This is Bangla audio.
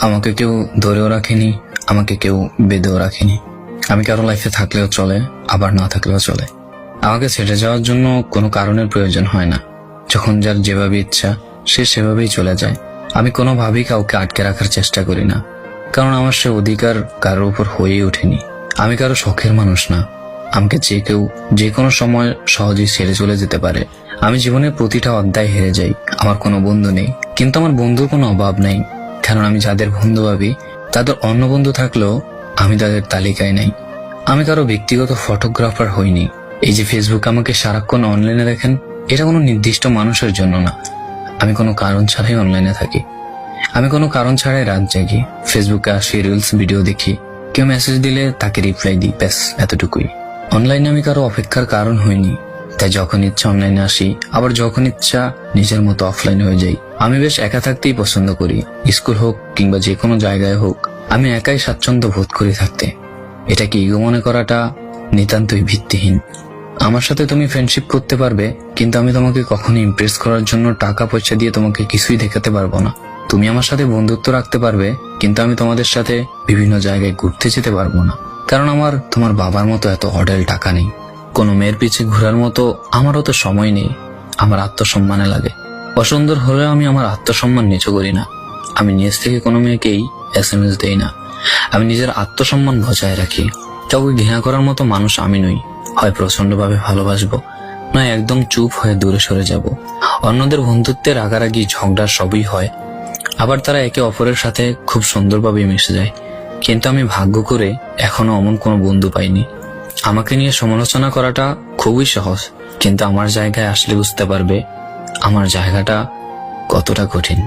আমাকে কেউ ধরেও রাখেনি, আমাকে কেউ বেঁধেও রাখেনি। আমি কারো লাইফে থাকলেও চলে, আবার না থাকলেও চলে। আমাকে ছেড়ে যাওয়ার জন্য কোনো কারণের প্রয়োজন হয় না। যখন যার যেভাবে ইচ্ছা সে সেভাবেই চলে যায়। আমি কোনোভাবেই কাউকে আটকে রাখার চেষ্টা করি না, কারণ আমার সে অধিকার কারোর উপর হয়েই ওঠেনি। আমি কারো শখের মানুষ না। আমাকে যে কেউ যে কোনো সময় সহজেই ছেড়ে চলে যেতে পারে। আমি জীবনের প্রতিটা অধ্যায় হেরে যাই। আমার কোনো বন্ধু নেই, কিন্তু আমার বন্ধুর কোনো অভাব নেই, কারণ আমি যাদের বন্ধু ভাবি তাদের অন্য বন্ধু থাকলেও আমি তাদের তালিকায় নেই। আমি কারো ব্যক্তিগত ফটোগ্রাফার হইনি। এই যে ফেসবুক আমাকে সারাক্ষণ অনলাইনে দেখেন, এটা কোনো নির্দিষ্ট মানুষের জন্য না। আমি কোনো কারণ ছাড়াই অনলাইনে থাকি। আমি কোনো কারণ ছাড়াই রাত জাগি, ফেসবুকে আসি, রিলস ভিডিও দেখি, কেউ মেসেজ দিলে তাকে রিপ্লাই দিই, ব্যাস এতটুকুই। অনলাইনে আমি কারো অপেক্ষার কারণ হইনি, তাই যখন ইচ্ছা অনলাইনে আসি, আবার যখন ইচ্ছা নিজের মতো অফলাইন হয়ে যাই। আমি বেশ একা থাকতেই পছন্দ করি। স্কুল হোক কিংবা যে কোনো জায়গায় হোক, আমি একাই স্বাচ্ছন্দ্য বোধ করি থাকতে। এটাকে ইগো মনে করাটা নিতান্তই ভিত্তিহীন। আমার সাথে তুমি ফ্রেন্ডশিপ করতে পারবে, কিন্তু আমি তোমাকে কখনো ইমপ্রেস করার জন্য টাকা পয়সা দিয়ে তোমাকে কিছুই দেখাতে পারবো না। তুমি আমার সাথে বন্ধুত্ব রাখতে পারবে, কিন্তু আমি তোমাদের সাথে বিভিন্ন জায়গায় ঘুরতে যেতে পারবো না, কারণ আমার তোমার বাবার মতো এত অঢেল টাকা নেই। কোনো মেয়ের পিছে ঘোরার মতো আমারও তো সময় নেই। আমার আত্মসম্মানে লাগে। অসুন্দর হলেও আমি আমার আত্মসম্মান নিচু করি না। আমি নিজ থেকে কোনো মেয়েকেই SMS দেই না। আমি নিজের আত্মসম্মান বজায় রাখি। কাউকে ঘৃণা করার মতো মানুষ আমি নই। হয় প্রচন্ডভাবে ভালোবাসবো, নয় একদম চুপ হয়ে দূরে সরে যাব। অন্যদের বন্ধুত্বের রাগারাগি ঝগড়া সবই হয়, আবার তারা একে অপরের সাথে খুব সুন্দরভাবে মিশে যায়। কিন্তু আমি ভাগ্য করে এখনো অমন কোনো বন্ধু পাইনি। আমাকে নিয়ে সমালোচনা করাটা খুবই সহজ, কিন্তু আমার জায়গায় আসলে বুঝতে পারবে আমার জায়গাটা কতটা কঠিন।